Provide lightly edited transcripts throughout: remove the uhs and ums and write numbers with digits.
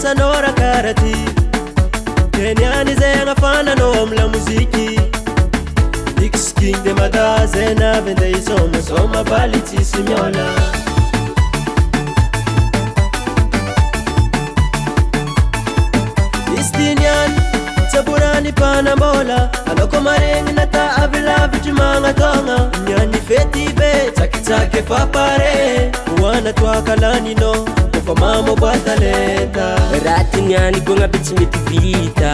sanora karati Kenyani zenga fana nom la muziki X King de mada zena vende isoma soma baliti simyola Istinian Saburani panambola Aloko marengi nata avila vijimanga tonga Nyani feti be Take papare Wana tuakalani no Kofa mamo bataleta Rati nyani kunga bitsi mitivita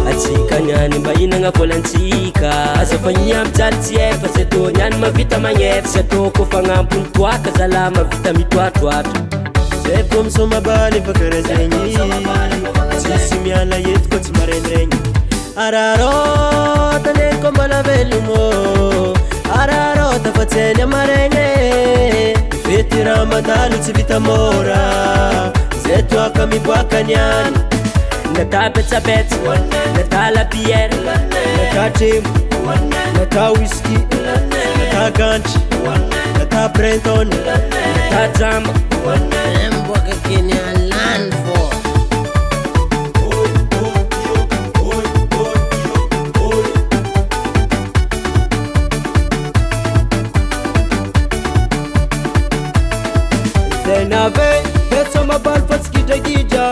Atsika nyani maina nga volantsika Azafanya mjalti efa Seto nyani mavita manyefa Seto kofa ngampun tuaka Zala mavita mituatuatu Sepo msoma bali vakare zenyi Sisi miala yetu kwa timarenrenyi Araro tane kombala velumo Araro tafatenya marenge Feti ramadalu tibita mora Zetu akamibwaka nyani Nata peta peta Nata la pierre Nata jim Nata whisky Nata ganchi Nata Brenton Nata drama Mboka Kenya land for Zenave Besoma balfats gija gija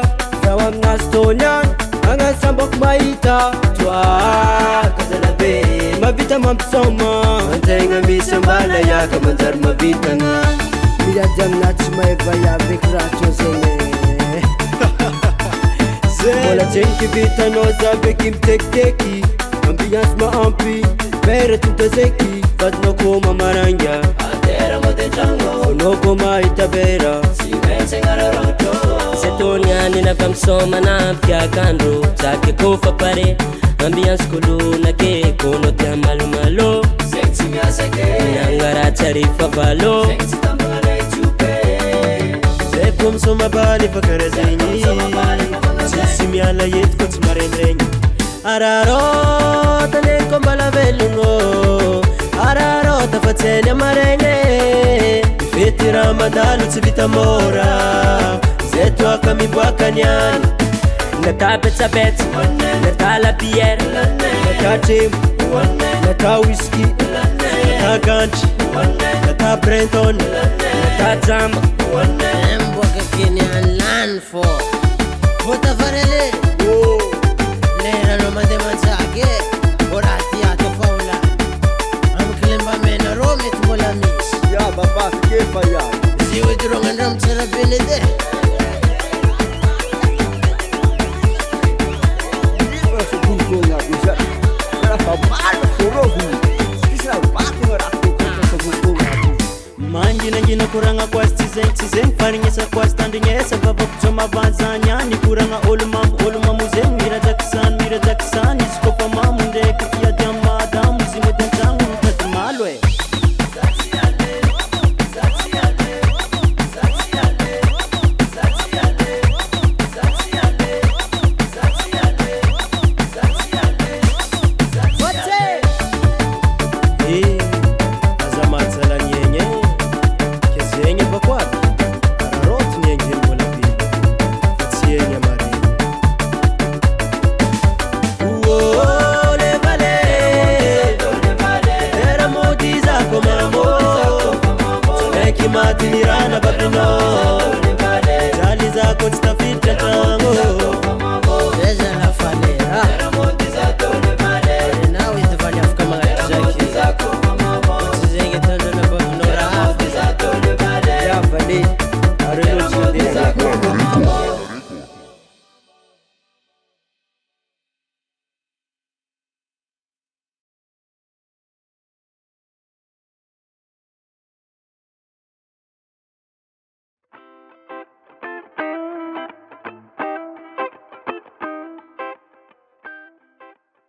Zawam nastonyan Angan sambok maita Tua Kazalabe Mavita mamsoma Antenga misambala Yaka manjar mavita nga Mia jam nats maivaya Vikracho zene Mola chenki vita noza Bekim tek teki Ambiance ma ampi Pere tuta zeki Fatno koma maranja Atera mote chango Noko maita vera Simense ngararoto Setonyani na kamsoma na mpya kando Zake kofa pare Ambiance kulu na ke Kono tia malu malo Sexy miaseke Nyangara tarifa palo Sexy tambale chupe Sepo msoma bali vakare zenyi Sisi miala yetu kwa timarenrenyi Araro tane kombala velungo Araro tafatenya marenge Feti ramadalu tibita mora Zetu akamibwaka nyani Nata peta peta Nata la pierre Nata jim Nata whisky Nata ganchi Nata Brenton Nata drama Mboka Kenya land for Vota farele Lera no mande manzake Orati ato faula Amkilemba mena rome tumola mis Ya baba kefa ya Ziwe durongan ram tsara belede Ora kunko na bisa Ora pamalo korohu Kisa baki ora kunko Manjina njina kuranga kwa stizen Tizen farinyesa kwa standinyesa Vava kuchoma vanzanya Ni kuranga olu